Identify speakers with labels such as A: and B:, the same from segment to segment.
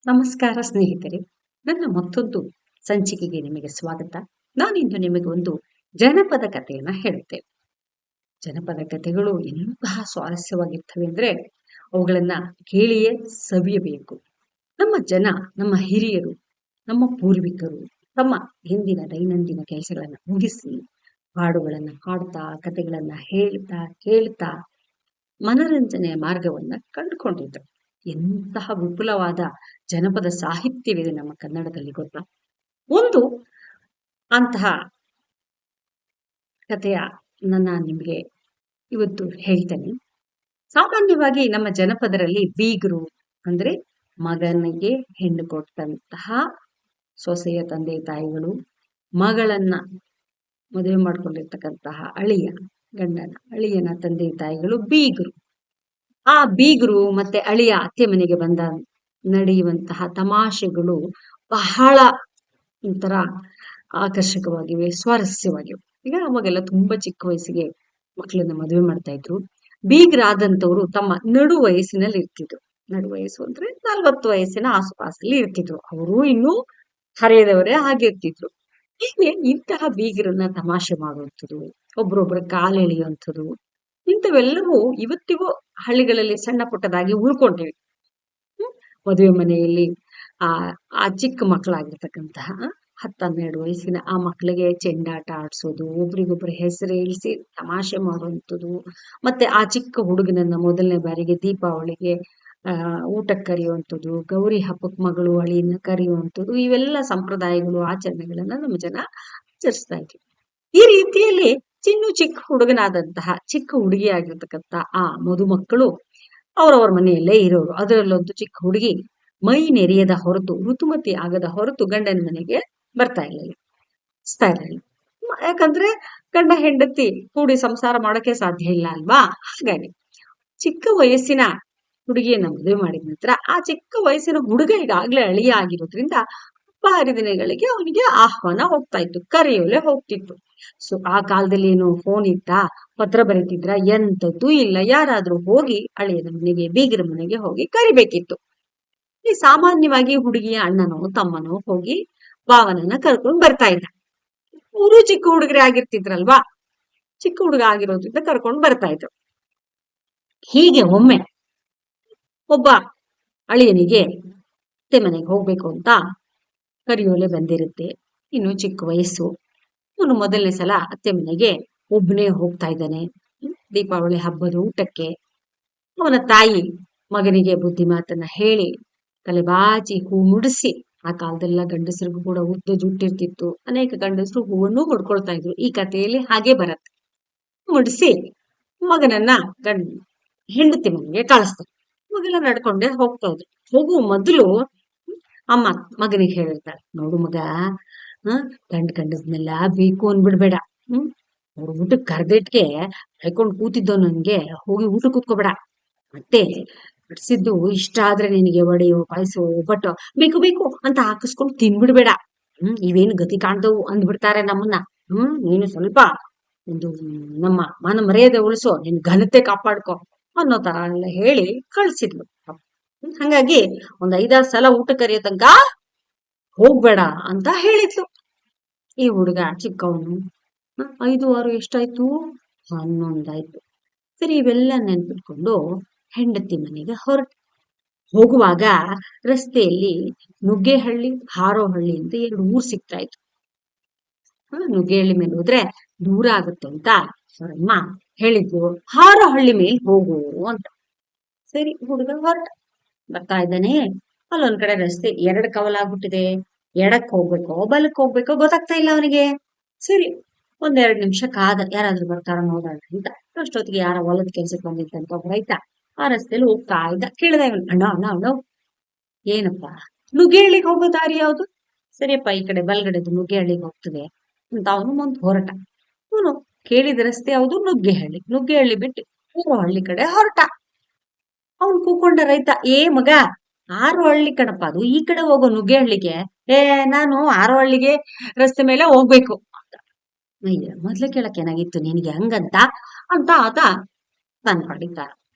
A: ನಮಸ್ಕಾರ ಸ್ನೇಹಿತರೆ. ನನ್ನ ಮತ್ತೊಂದು ಸಂಚಿಕೆಗೆ ನಿಮಗೆ ಸ್ವಾಗತ. ನಾನಿಂದು ನಿಮಗೆ ಒಂದು ಜನಪದ ಕಥೆಯನ್ನ ಹೇಳುತ್ತೇನೆ. ಜನಪದ ಕಥೆಗಳು ಎಂತಹ ಸ್ವಾರಸ್ಯವಾಗಿರ್ತವೆ ಅಂದ್ರೆ ಅವುಗಳನ್ನ ಕೇಳಿಯೇ ಸವಿಯಬೇಕು. ನಮ್ಮ ಜನ, ನಮ್ಮ ಹಿರಿಯರು, ನಮ್ಮ ಪೂರ್ವಿಕರು ತಮ್ಮ ಹಿಂದಿನ ದೈನಂದಿನ ಕೆಲಸಗಳನ್ನ ಮುಗಿಸಿ ಹಾಡುಗಳನ್ನ ಹಾಡ್ತಾ, ಕಥೆಗಳನ್ನ ಹೇಳ್ತಾ, ಕೇಳ್ತಾ ಮನರಂಜನೆಯ ಮಾರ್ಗವನ್ನ ಕಂಡುಕೊಂಡಿದ್ರು. ಎಂತಹ ವಿಪುಲವಾದ ಜನಪದ ಸಾಹಿತ್ಯವಿದೆ ನಮ್ಮ ಕನ್ನಡದಲ್ಲಿ ಗೊತ್ತಾ? ಒಂದು ಅಂತಹ ಕಥೆಯ ನಿಮಗೆ ಇವತ್ತು ಹೇಳ್ತೇನೆ. ಸಾಮಾನ್ಯವಾಗಿ ನಮ್ಮ ಜನಪದರಲ್ಲಿ ಬೀಗರು ಅಂದ್ರೆ ಮಗನಿಗೆ ಹೆಣ್ಣು ಕೊಟ್ಟಂತಹ ಸೊಸೆಯ ತಂದೆ ತಾಯಿಗಳು, ಮಗಳನ್ನ ಮದುವೆ ಮಾಡ್ಕೊಂಡಿರ್ತಕ್ಕಂತಹ ಅಳಿಯನ ತಂದೆ ತಾಯಿಗಳು ಬೀಗರು. ಆ ಬೀಗರು ಮತ್ತೆ ಅಳಿಯ ಅತ್ತೆ ಮನೆಗೆ ಬಂದ ನಡೆಯುವಂತಹ ತಮಾಷೆಗಳು ಬಹಳ ಒಂಥರ ಆಕರ್ಷಕವಾಗಿವೆ, ಸ್ವಾರಸ್ಯವಾಗಿವೆ. ಈಗ ಅವಾಗೆಲ್ಲ ತುಂಬಾ ಚಿಕ್ಕ ವಯಸ್ಸಿಗೆ ಮಕ್ಕಳನ್ನ ಮದುವೆ ಮಾಡ್ತಾ ಇದ್ರು. ಬೀಗರಾದಂತವ್ರು ತಮ್ಮ ನಡು ವಯಸ್ಸಿನಲ್ಲಿ ಇರ್ತಿದ್ರು. ನಡು ವಯಸ್ಸು ಅಂದ್ರೆ 40 ವಯಸ್ಸಿನ ಆಸುಪಾಸಲ್ಲಿ ಇರ್ತಿದ್ರು. ಅವರು ಇನ್ನೂ ಹರೆಯದವರೇ ಆಗಿರ್ತಿದ್ರು. ಹೀಗೆ ಇಂತಹ ಬೀಗರನ್ನ ತಮಾಷೆ ಮಾಡುವಂಥದ್ದು, ಒಬ್ರೊಬ್ರ ಕಾಲು ಎಳೆಯುವಂಥದ್ದು, ಇಂಥವೆಲ್ಲವೂ ಇವತ್ತಿಗೂ ಹಳ್ಳಿಗಳಲ್ಲಿ ಸಣ್ಣ ಪುಟ್ಟದಾಗಿ ಉಳ್ಕೊಂಡಿವೆ. ಮದುವೆ ಮನೆಯಲ್ಲಿ ಆ ಆ ಚಿಕ್ಕ ಮಕ್ಕಳಾಗಿರ್ತಕ್ಕಂತಹ 10-12 ವಯಸ್ಸಿನ ಆ ಮಕ್ಕಳಿಗೆ ಚೆಂಡಾಟ ಆಡ್ಸೋದು, ಒಬ್ರಿಗೊಬ್ರು ಹೆಸರು ಇಳಿಸಿ ತಮಾಷೆ ಮಾಡುವಂಥದ್ದು, ಮತ್ತೆ ಆ ಚಿಕ್ಕ ಹುಡುಗನನ್ನ ಮೊದಲನೇ ಬಾರಿಗೆ ದೀಪಾವಳಿಗೆ ಊಟಕ್ಕೆ ಕರೆಯುವಂಥದ್ದು, ಗೌರಿ ಹಬ್ಬಕ್ಕೆ ಮಗಳು ಅಳಿಯನ್ನ ಕರೆಯುವಂಥದ್ದು, ಇವೆಲ್ಲ ಸಂಪ್ರದಾಯಗಳು, ಆಚರಣೆಗಳನ್ನ ನಮ್ಮ ಜನ ಆಚರಿಸ್ತಾ ಇದ್ವಿ. ಈ ರೀತಿಯಲ್ಲಿ ಚಿಕ್ಕ ಹುಡುಗನಾದಂತಹ ಚಿಕ್ಕ ಹುಡುಗಿ ಆಗಿರ್ತಕ್ಕಂಥ ಆ ಮದುಮಕ್ಕಳು ಅವರವರ ಮನೆಯಲ್ಲೇ ಇರೋರು. ಅದರಲ್ಲೊಂದು ಚಿಕ್ಕ ಹುಡುಗಿ ಮೈ ನೆರೆಯದ ಹೊರತು, ಋತುಮತಿ ಆಗದ ಹೊರತು ಗಂಡನ ಮನೆಗೆ ಬರ್ತಾ ಇರಲಿಲ್ಲ. ಯಾಕಂದ್ರೆ ಗಂಡ ಹೆಂಡತಿ ಕೂಡಿ ಸಂಸಾರ ಮಾಡೋಕೆ ಸಾಧ್ಯ ಇಲ್ಲ ಅಲ್ವಾ? ಹಾಗಾಗಿ ಚಿಕ್ಕ ವಯಸ್ಸಿನ ಹುಡುಗಿಯನ್ನ ಮದುವೆ ಮಾಡಿದ ನಂತರ ಆ ಚಿಕ್ಕ ವಯಸ್ಸಿನ ಹುಡುಗ ಈಗಾಗ್ಲೇ ಅಳಿಯ ಆಗಿರೋದ್ರಿಂದ ಹಬ್ಬ ಹರಿದಿನಗಳಿಗೆ ಅವನಿಗೆ ಆಹ್ವಾನ ಹೋಗ್ತಾ ಇತ್ತು, ಕರೆಯೋಲೆ ಹೋಗ್ತಿತ್ತು. ಸೊ ಆ ಕಾಲದಲ್ಲಿ ಏನು ಫೋನ್ ಇತ್ತಾ, ಪತ್ರ ಬರೀತಿದ್ರ? ಎಂತದ್ದು ಇಲ್ಲ. ಯಾರಾದ್ರೂ ಹೋಗಿ ಅಳಿಯನ ಮನೆಗೆ, ಬೀಗರ ಮನೆಗೆ ಹೋಗಿ ಕರಿಬೇಕಿತ್ತು. ಈ ಸಾಮಾನ್ಯವಾಗಿ ಹುಡುಗಿಯ ಅಣ್ಣನೋ ತಮ್ಮನೋ ಹೋಗಿ ಭಾವನನ್ನ ಕರ್ಕೊಂಡು ಬರ್ತಾ ಇದ್ದ. ಊರು ಚಿಕ್ಕ ಹುಡುಗರೇ ಆಗಿರ್ತಿದ್ರಲ್ವಾ, ಚಿಕ್ಕ ಹುಡುಗ ಆಗಿರೋದ್ರಿಂದ ಕರ್ಕೊಂಡು ಬರ್ತಾ ಇದ್ರು. ಹೀಗೆ ಒಮ್ಮೆ ಒಬ್ಬ ಅಳಿಯನಿಗೆ ಅತ್ತೆ ಮನೆಗೆ ಹೋಗ್ಬೇಕು ಅಂತ ಕರಿಯೋಲೆ ಬಂದಿರುತ್ತೆ. ಇನ್ನು ಚಿಕ್ಕ ವಯಸ್ಸು. ಅವನು ಮೊದಲನೇ ಸಲ ಅತ್ತೆ ಮನೆಗೆ ಒಬ್ಬನೇ ಹೋಗ್ತಾ ಇದ್ದಾನೆ ದೀಪಾವಳಿ ಹಬ್ಬದ ಊಟಕ್ಕೆ. ಅವನ ತಾಯಿ ಮಗನಿಗೆ ಬುದ್ಧಿ ಮಾತನ್ನ ಹೇಳಿ ತಲೆ ಬಾಚಿ ಹೂ ಮುಡಿಸಿ, ಆ ಕಾಲದೆಲ್ಲ ಗಂಡಸರಿಗೂ ಕೂಡ ಉದ್ದ ಜುಟ್ಟಿರ್ತಿತ್ತು, ಅನೇಕ ಗಂಡಸರು ಹೂವನ್ನು ಹೊಡ್ಕೊಳ್ತಾ ಇದ್ರು. ಈ ಕಥೆಯಲ್ಲಿ ಹಾಗೆ ಬರತ್ತೆ. ಮುಡಿಸಿ ಮಗನನ್ನ ಹೆಂಡತಿ ಮನೆಗೆ ಕಳಿಸ್ತಾರೆ. ಮಗನ ನಡ್ಕೊಂಡೆ ಹೋಗ್ತಾ ಇದ್ರು. ಹೋಗುವ ಮೊದಲು ಅಮ್ಮ ಮಗನಿಗೆ ಹೇಳಿರ್ತಾಳೆ, ನೋಡು ಮಗ, ಗಂಡದ್ನೆಲ್ಲ ಬೇಕು ಅನ್ಬಿಡ್ಬೇಡ. ಅವ್ರು ಊಟಕ್ಕೆ ಕರ್ದಿಟ್ಗೆ ಕೈಕೊಂಡ್ ಕೂತಿದ್ದೋ ನನ್ಗೆ ಹೋಗಿ ಊಟ ಕೂತ್ಕೋಬೇಡ. ಮತ್ತೆ ಬಿಡಿಸಿದ್ದು ಇಷ್ಟ ಆದ್ರೆ ನಿನಗೆ ಒಡೆಯೋ ಪಾಯಸೋ ಒಬ್ಬಟ್ಟು ಬೇಕು ಬೇಕು ಅಂತ ಹಾಕಿಸ್ಕೊಂಡು ತಿನ್ಬಿಡ್ಬೇಡ. ಇವೇನು ಗತಿ ಕಾಣ್ದವು ಅಂದ್ಬಿಡ್ತಾರೆ ನಮ್ಮನ್ನ. ನೀನು ಸ್ವಲ್ಪ ಒಂದು ನಮ್ಮ ಮಾನ ಮರ್ಯಾದೆ ಉಳಿಸೋ, ನಿನ್ ಘನತೆ ಕಾಪಾಡ್ಕೊ ಅನ್ನೋ ತರ ಎಲ್ಲ ಹೇಳಿ ಕಳ್ಸಿದ್ಲು. ಹಂಗಾಗಿ ಒಂದ್ 5-6 ಸಲ ಊಟ ಕರಿಯೋ ತನಕ ಹೋಗ್ಬೇಡ ಅಂತ ಹೇಳಿದ್ಲು. ಈ ಹುಡುಗ ಚಿಕ್ಕವನು 5-6 ಎಷ್ಟಾಯ್ತು, 11 ಆಯ್ತು. ಸರಿ, ಇವೆಲ್ಲ ನೆನ್ಪಿಟ್ಕೊಂಡು ಹೆಂಡತಿ ಮನೆಗೆ ಹೊರಟ. ಹೋಗುವಾಗ ರಸ್ತೆಯಲ್ಲಿ ನುಗ್ಗೇಹಳ್ಳಿ, ಹಾರೋಹಳ್ಳಿ ಅಂತ 2 ಊರ್ ಸಿಗ್ತಾ ಇತ್ತು. ನುಗ್ಗೇಹಳ್ಳಿ ಮೇಲೆ ಹೋದ್ರೆ ದೂರ ಆಗುತ್ತೆ ಅಂತ ಅವರಮ್ಮ ಹೇಳಿದ್ಲು, ಹಾರೋಹಳ್ಳಿ ಮೇಲೆ ಹೋಗು ಅಂತ. ಸರಿ, ಹುಡುಗ ಹೊರಟ. ಬರ್ತಾ ಇದ್ದಾನೆ. ಅಲ್ಲೊಂದ್ ಕಡೆ ರಸ್ತೆ 2 ಕವಲಾಗ್ಬಿಟ್ಟಿದೆ. ಎಡಕ್ ಹೋಗ್ಬೇಕೋ ಬಲಕ್ ಹೋಗ್ಬೇಕೋ ಗೊತ್ತಾಗ್ತಾ ಇಲ್ಲ ಅವನಿಗೆ. ಸರಿ, 1-2 ನಿಮಿಷ ಕಾದ, ಯಾರಾದ್ರೂ ಬರ್ತಾರ ನೋಡೋಣ ಅಂತ. ಅಷ್ಟೊತ್ತಿಗೆ ಯಾರ ಹೊಲದ ಕೆಲ್ಸಕ್ಕೆ ಬಂದಿದ್ದಂತ ಒಬ್ಬ ರೈತ ಆ ರಸ್ತೆಯಲ್ಲಿ ಹೋಗ್ತಾ ಇದ್ದ. ಕೇಳಿದ ಇವನು, ಅಣ್ಣ ಅಣ್ಣ ಅಣ್ಣ, ಏನಪ್ಪಾ ನುಗ್ಗೇಹಳ್ಳಿಗೆ ಹೋಗೋ ದಾರಿ ಯಾವ್ದು? ಸರಿಯಪ್ಪ, ಈ ಕಡೆ ಬಲ್ಗಡೆದು ನುಗ್ಗೇಹಳ್ಳಿಗೆ ಹೋಗ್ತದೆ ಅಂತ ಅವನು ಮುಂದೆ ಹೊರಟ. ಅವನು ಕೇಳಿದ ರಸ್ತೆ ಯಾವುದು? ನುಗ್ಗೇಹಳ್ಳಿ. ನುಗ್ಗೇಹಳ್ಳಿ ಬಿಟ್ಟು ಹಳ್ಳಿ ಕಡೆ ಹೊರಟ. ಅವ್ನು ಕೂಕೊಂಡ ರೈತ, ಏ ಮಗ, ಹಾರೋಹಳ್ಳಿ ಕಣಪ್ಪ ಅದು, ಈ ಕಡೆ ಹೋಗೋ ನುಗ್ಗೇಹಳ್ಳಿಗೆ. ನಾನು ಹಾರೋಹಳ್ಳಿಗೆ ರಸ್ತೆ ಮೇಲೆ ಹೋಗ್ಬೇಕು ಅಂತ. ಅಯ್ಯ, ಮೊದ್ಲೇ ಕೇಳಕ್ ಏನಾಗಿತ್ತು ನಿನಗೆ ಹಂಗಂತ ಅಂತ ಆತ ತಾನು ಪಡಿತಾರ.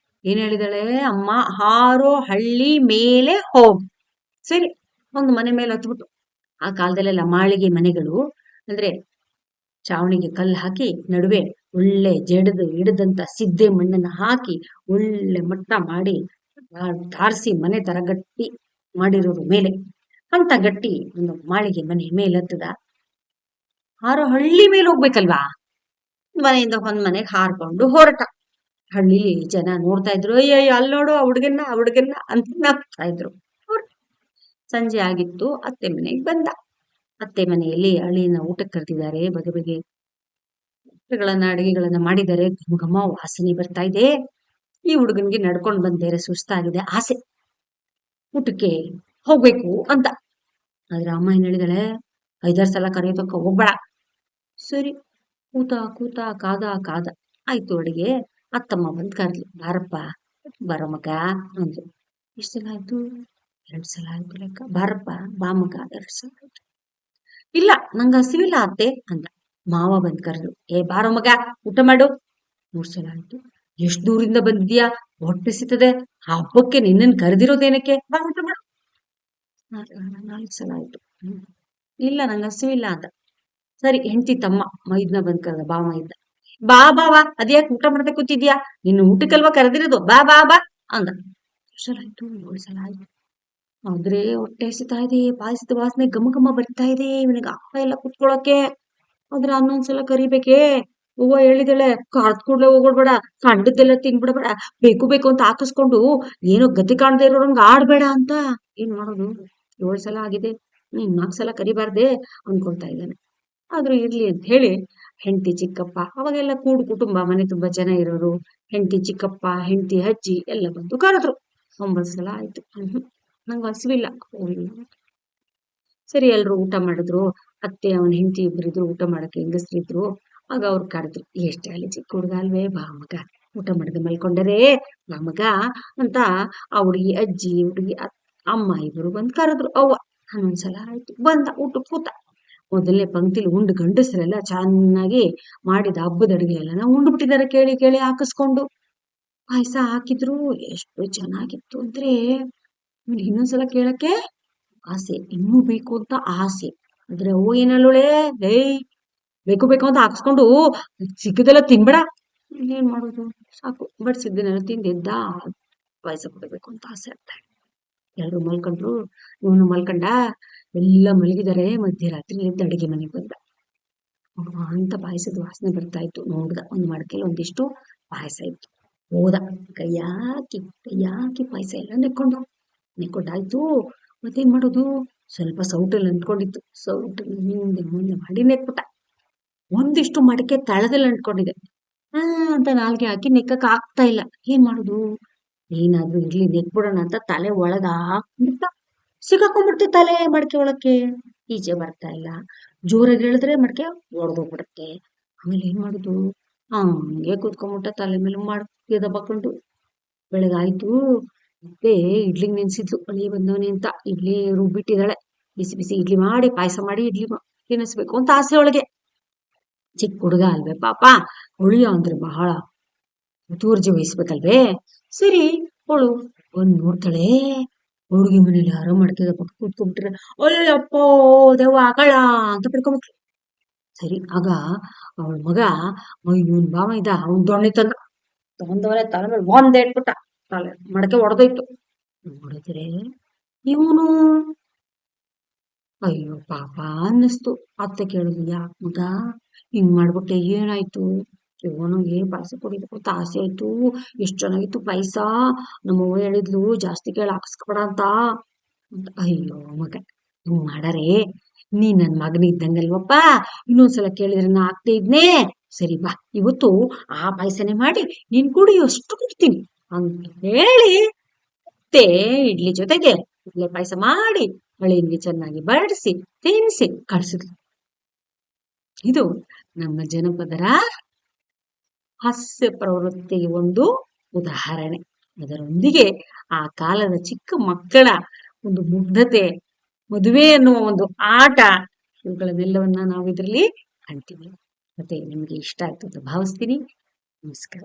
A: ಏನ್ ಹೇಳಿದಾಳೆ ಅಮ್ಮ? ಹಾರೋಹಳ್ಳಿ ಮೇಲೆ ಹೋಗ್. ಸರಿ, ಒಂದು ಮನೆ ಮೇಲೆ ಹತ್ಬಿಟ್ಟು. ಆ ಕಾಲದಲ್ಲೆಲ್ಲ ಮಾಳಿಗೆ ಮನೆಗಳು ಅಂದ್ರೆ ಚಾವಣಿಗೆ ಕಲ್ಲು ಹಾಕಿ ನಡುವೆ ಒಳ್ಳೆ ಜಡದು ಹಿಡದಂತ ಸಿದ್ದೆ ಮಣ್ಣನ್ನ ಹಾಕಿ ಒಳ್ಳೆ ಮಟ್ಟ ಮಾಡಿ ತಾರ್ಸಿ ಮನೆ ತರ ಗಟ್ಟಿ ಮಾಡಿರೋರು ಮೇಲೆ ಅಂತ ಗಟ್ಟಿ ಒಂದು ಮಾಳಿಗೆ ಮನೆ ಮೇಲೆ ಹತ್ತದ. ಹಾರೋ ಹಳ್ಳಿ ಮೇಲೆ ಹೋಗ್ಬೇಕಲ್ವಾ, ಮನೆಯಿಂದ ಒಂದ್ ಮನೆಗೆ ಹಾರ್ಕೊಂಡು ಹೊರಟ. ಹಳ್ಳಿ ಜನ ನೋಡ್ತಾ ಇದ್ರು, ಅಯ್ಯಯ್ಯ ಅಲ್ಲಿ ನೋಡು ಆ ಹುಡ್ಗನ್ನ ಅಂತ ನಗ್ತಾ ಇದ್ರು. ಸಂಜೆ ಆಗಿತ್ತು, ಅತ್ತೆ ಮನೆಗೆ ಬಂದ. ಅತ್ತೆ ಮನೆಯಲ್ಲಿ ಅಳಿನ ಊಟಕ್ಕೆ ಕರೆದಿದ್ದಾರೆ, ಬಗೆ ಬಗೆ ಊಟಗಳನ್ನ ಅಡಿಗೆಗಳನ್ನ ಮಾಡಿದ್ದಾರೆ. ಘಮ ಘಮ ವಾಸನೆ ಬರ್ತಾ ಇದೆ. ಈ ಹುಡುಗನ್ಗೆ ನಡ್ಕೊಂಡ್ ಬಂದೇರೆ ಸುಸ್ತಾಗಿದೆ, ಆಸೆ ಊಟಕ್ಕೆ ಹೋಗ್ಬೇಕು ಅಂತ. ಆದ್ರೆ ಅಮ್ಮ ಏನ್ ಹೇಳಿದಾಳೆ, 5-6 ಸಲ ಕರೆಯೋತಕ್ಕ ಹೋಗ್ಬೇಡ. ಸರಿ, ಕೂತ ಕೂತ ಕಾದ ಕಾದ ಆಯ್ತು ಅಡಿಗೆ. ಅತ್ತಮ್ಮ ಬಂದ್ ಕರ್ದ್ಲು, ಬಾರಪ್ಪ ಬರೋ ಮಗ ಅಂದ್ರು. ಎಷ್ಟ್ ಸಲ ಆಯ್ತು? 2 ಸಲ ಆಯ್ತು ಲೆಕ್ಕ. ಬಾರಪ್ಪ ಬಾ ಮಗ, 2 ಸಲ ಆಯ್ತು. ಇಲ್ಲ ನಂಗ ಹಸಿವಿಲ್ಲ ಅತ್ತೆ ಅಂದ. ಮಾವ ಬಂದ್ ಕರೆದ್ರು, ಏ ಬಾರೋ ಮಗ ಊಟ ಮಾಡು. 3 ಸಲ ಆಯ್ತು. ಎಷ್ಟ್ ದೂರಿಂದ ಬಂದಿದ್ಯಾ, ಹೊಟ್ಟೆ ಸಿಗ್ತದೆ, ಹಬ್ಬಕ್ಕೆ ನಿನ್ನನ್ ಕರೆದಿರೋದೇನಕ್ಕೆ, ಬಾ ಊಟ ಮಾಡು. 4 ಸಲ ಆಯ್ತು. ಇಲ್ಲ ನಂಗ ಹಸಿವಿಲ್ಲ ಅಂದ. ಸರಿ, ಹೆಂಡತಿ ತಮ್ಮ ಮೈದ್ನ ಬಂದ್ ಕರೆದ, ಬಾ ಮೈದ್ನ. ಬಾ ಬಾವಾ, ಅದ್ಯಾಕೆ ಊಟ ಮಾಡ್ದೆ ಕೂತಿದ್ಯಾ, ನಿನ್ನ ಊಟಕ್ಕಲ್ವಾ ಕರೆದಿರೋದು, ಬಾ ಬಾ ಬಾ ಅಂದ. 2 ಸಲ ಆಯ್ತು, 7 ಸಲ ಆಯ್ತು. ಆದ್ರೆ ಹೊಟ್ಟೆ ಹಸಿತಾ ಇದೆ, ಪಾಯಸದ ವಾಸನೆ ಘಮ ಘಮ ಬರ್ತಾ ಇದೆ, ಇವನಿಗೆ ಆಗ್ತಾ ಇಲ್ಲ ಕುತ್ಕೊಳಕ್ಕೆ. ಆದ್ರೆ 11 ಸಲ ಕರಿಬೇಕೇ. ಹೂವ ಹೇಳಿದಾಳೆ, ಕರ್ದ್ ಕೂಡ್ಲೆ ಹೋಗ್ಬಿಡ್ಬೇಡ, ಕಂಡದ್ದೆಲ್ಲ ತಿನ್ಬಿಡ್ಬೇಡ, ಬೇಕು ಬೇಕು ಅಂತ ಹಾಕಿಸ್ಕೊಂಡು ಏನೋ ಗತಿ ಕಾಣದೇ ಇರೋರಂಗ ಆಡ್ಬೇಡ ಅಂತ. ಏನ್ ಮಾಡೋದು, 7 ಸಲ ಆಗಿದೆ, 4 ಸಲ ಕರಿಬಾರ್ದೆ ಅನ್ಕೊಳ್ತಾ ಇದ್ದಾನೆ. ಆದ್ರೂ ಇರ್ಲಿ ಅಂತ ಹೇಳಿ ಹೆಂಡತಿ ಚಿಕ್ಕಪ್ಪ, ಅವಾಗೆಲ್ಲ ಕೂಡು ಕುಟುಂಬ, ಮನೆ ತುಂಬಾ ಜನ ಇರೋರು, ಹೆಂಡತಿ ಚಿಕ್ಕಪ್ಪ ಹೆಂಡತಿ ಅಜ್ಜಿ ಎಲ್ಲ ಬಂದು ಕರೆದ್ರು. 9 ಸಲ ಆಯ್ತು. ನಂಗೆ ಹಸಿವಿಲ್ಲ, ಹೋಗ್ಲಿಲ್ಲ. ಸರಿ, ಎಲ್ರು ಊಟ ಮಾಡಿದ್ರು. ಅತ್ತೆ ಅವನ ಹೆಂಡತಿ ಇಬ್ರಿದ್ರು ಊಟ ಮಾಡಕ್ಕೆ, ಹೆಂಗಸ್ರಿದ್ರು. ಆಗ ಅವ್ರು ಕರೆದ್ರು, ಎಷ್ಟೇ ಅಲ್ಲಿ ಚಿಕ್ಕ ಹುಡುಗ ಅಲ್ವೇ, ಬಾ ಮಗ ಊಟ ಮಾಡಿದೆ ಮಲ್ಕೊಂಡರೇ, ಬಾ ಮಗ ಅಂತ ಆ ಹುಡುಗಿ ಅಜ್ಜಿ, ಹುಡುಗಿ ಅಮ್ಮ ಇಬ್ರು ಬಂದ್ ಕರೆದ್ರು. ಅವ್ವ 11 ಸಲ ಆಯ್ತು. ಬಂದ, ಊಟ ಕೂತ. ಮೊದಲನೇ ಪಂಕ್ತಿಲಿ ಉಂಡು ಗಂಡಸರೆಲ್ಲ ಚೆನ್ನಾಗಿ ಮಾಡಿದ ಹಬ್ಬದ ಅಡುಗೆ ಎಲ್ಲ ಉಂಡು ಬಿಟ್ಟಿದ್ದಾರೆ, ಕೇಳಿ ಕೇಳಿ ಹಾಕಿಸ್ಕೊಂಡು. ಪಾಯಸ ಹಾಕಿದ್ರು, ಎಷ್ಟು ಚೆನ್ನಾಗಿತ್ತು ಅಂದ್ರೆ ಇನ್ನೊಂದ್ಸಲ ಕೇಳಕ್ಕೆ ಆಸೆ, ಇನ್ನೂ ಬೇಕು ಅಂತ ಆಸೆ. ಆದ್ರೆ ಅವು ಏನಲ್ಲೋಳೆ, ಏಯ್ ಬೇಕು ಬೇಕು ಅಂತ ಹಾಕ್ಸ್ಕೊಂಡು ಸಿಕ್ಕದೆಲ್ಲ ತಿನ್ಬೇಡ. ಏನ್ ಮಾಡೋದು, ಸಾಕು ಬಡ್ಸಿದ್ದನ್ನೆಲ್ಲ ತಿಂದೆದ್ದ. ಪಾಯಸ ಕೊಡಬೇಕು ಅಂತ ಆಸೆ ಆಗ್ತಾ ಇದೆ. ಎಲ್ರು ಮಲ್ಕೊಂಡ್ರು, ಇವನು ಮಲ್ಕೊಂಡ. ಎಲ್ಲ ಮಲಗಿದ್ದಾರೆ. ಮಧ್ಯರಾತ್ರಿ ಎದ್ದು ಅಡಿಗೆ ಮನೆಗೆ ಬಂದ. ಅಂತ ಪಾಯಸದ ವಾಸನೆ ಬರ್ತಾ ಇತ್ತು. ನೋಡ್ದ, ಒಂದ್ ಮಡಕೆಲಿ ಒಂದಿಷ್ಟು ಪಾಯಸ ಇತ್ತು. ಹೋದ, ಕೈ ಹಾಕಿ ಪಾಯಸ ಎಲ್ಲ ನೆಕ್ಕೊಂಡಾಯ್ತು. ಮತ್ತೇನ್ ಮಾಡೋದು, ಸ್ವಲ್ಪ ಸೌಟಲ್ಲಿ ಅಂಟ್ಕೊಂಡಿತ್ತು. ಸೌಟಲ್ಲಿ ಹಿಂದೆ ಮುಂದೆ ಮಾಡಿ ನೆಕ್ಬಿಟ್ಟ. ಒಂದಿಷ್ಟು ಮಡಕೆ ತಳದಲ್ಲಿ ಅಂಟ್ಕೊಂಡಿದೆ. ಅಂತ ನಾಲ್ಗೆ ಹಾಕಿ ನೆಕ್ಕಕ್ ಆಗ್ತಾ ಇಲ್ಲ. ಏನ್ ಮಾಡುದು, ಏನಾದ್ರೂ ಇರ್ಲಿ ನೆಕ್ಬಿಡೋಣ ಅಂತ ತಲೆ ಒಳಗ ಹಾಕ್ಬಿಟ್ಟ. ಸಿಕ್ಕಾಕೊಂಡ್ಬಿಡ್ತು ತಲೆ ಮಡಕೆ ಒಳಕ್ಕೆ, ಈಚೆ ಬರ್ತಾ ಇಲ್ಲ. ಜೋರಾಗಿ ಹೇಳಿದ್ರೆ ಮಡಕೆ ಒಡೆದೋಗ್ಬಿಡುತ್ತೆ. ಆಮೇಲೆ ಏನ್ ಮಾಡುದು, ಹಂಗೆ ಕೂತ್ಕೊಂಡ್ಬಿಟ್ಟ, ತಲೆ ಮೇಲೆ ಮಡಕೆ ದಬ್ಬಕೊಂಡು. ಬೆಳಗಾಯ್ತು. ಮತ್ತೆ ಇಡ್ಲಿಗೆ ನೆನ್ಸಿದ್ಲು, ಅಳಿ ಬಂದವನೆ ಅಂತ. ಇಡ್ಲಿ ರುಬ್ಬಿಟ್ಟಿದ್ದಾಳೆ, ಬಿಸಿ ಬಿಸಿ ಇಡ್ಲಿ ಮಾಡಿ ಪಾಯಸ ಮಾಡಿ ಇಡ್ಲಿ ತಿನ್ನಿಸ್ಬೇಕು ಅಂತ ಆಸೆ ಒಳಗೆ. ಚಿಕ್ಕ ಹುಡುಗ ಅಲ್ವೇ ಪಾಪ, ಉಳಿಯೋ ಅಂದ್ರೆ ಬಹಳ ಮುತುವರ್ಜಿ ವಹಿಸ್ಬೇಕಲ್ವೇ. ಸರಿ, ಅವಳು ನೋಡ್ತಾಳೆ, ಹುಡುಗಿ ಮನೇಲಿ ಯಾರೋ ಮಡಕೆ ದಬ್ಬ ಕೂತ್ಕೊಂಡ್ಬಿಟ್ರೆ, ಅಯ್ಯಪ್ಪ ದೇವ ಆಕಳ ಅಂತ ಬಿಡ್ಕೊಂಡ್ಬಿಟ್ರು. ಸರಿ, ಆಗ ಅವಳ ಮಗ ಇವನ್ ಭಾವ ಇದ್ದ, ಅವನ್ ದೊಣ್ಣೆ ತಗೊಂಡವನೇ ತಲೆ ಮೇಲೆ ಒಂದೇ ಇಟ್ಬಿಟ್ಟ. ತಲೆ ಮಡಕೆ ಒಡೆದೋಯ್ತು. ನೋಡಿದ್ರೆ ಇವನು, ಅಯ್ಯೋ ಪಾಪ ಅನ್ನಿಸ್ತು. ಅತ್ತೆ ಕೇಳಿದ್ಲು, ಯಾಕೆ ಮಗ ಹಿಂಗ್ ಮಾಡ್ಬಿಟ್ಟೆ, ಏನಾಯ್ತು? ಇವನಿಗೆ ಪಾಯಸ ಕುಡಿಬೇಕು ಅಂತ ಆಸೆ ಆಯ್ತು, ಎಷ್ಟ್ ಚೆನ್ನಾಗಿತ್ತು ಪಾಯಸ, ನಮ್ಮವ್ವ ಹೇಳಿದ್ಲು ಜಾಸ್ತಿ ಕೇಳಿ ಹಾಕ್ಸ್ಕೊಬೇಡ ಅಂತ. ಅಯ್ಯೋ ಮಗ, ಹಿಂಗ್ ಮಾಡಾರೆ, ನೀ ನನ್ ಮಗನ ಇದ್ದಂಗಲ್ವಪ್ಪ, ಇನ್ನೊಂದ್ಸಲ ಕೇಳಿದ್ರೆ ನಾ ಆಗ್ತೇ ಇದ್ನೇ. ಸರಿ ಬಾ, ಇವತ್ತು ಆ ಪಾಯಸನೇ ಮಾಡಿ ನೀನ್ ಕುಡಿಯೋಷ್ಟು ಕೊಡ್ತೀನಿ ಅಂತ ಹೇಳಿ ಮತ್ತೆ ಇಡ್ಲಿ ಜೊತೆಗೆ ಇಡ್ಲಿ ಪಾಯಸ ಮಾಡಿ ಹಳಿನ್ಗೆ ಚೆನ್ನಾಗಿ ಬಡಿಸಿ ತಿನ್ನಿಸಿ ಕಳ್ಸಿದ್ಲು. ಇದು ನಮ್ಮ ಜನಪದರ ಹಾಸ್ಯ ಪ್ರವೃತ್ತಿಗೆ ಒಂದು ಉದಾಹರಣೆ. ಅದರೊಂದಿಗೆ ಆ ಕಾಲದ ಚಿಕ್ಕ ಮಕ್ಕಳ ಒಂದು ಮುಗ್ಧತೆ, ಮದುವೆ ಅನ್ನುವ ಒಂದು ಆಟ, ಇವುಗಳನ್ನೆಲ್ಲವನ್ನ ನಾವು ಇದರಲ್ಲಿ ಕಾಣ್ತೀವಿ. ಮತ್ತೆ ನಿಮ್ಗೆ ಇಷ್ಟ ಆಯ್ತು ಅಂತ ಭಾವಿಸ್ತೀನಿ. ನಮಸ್ಕಾರ.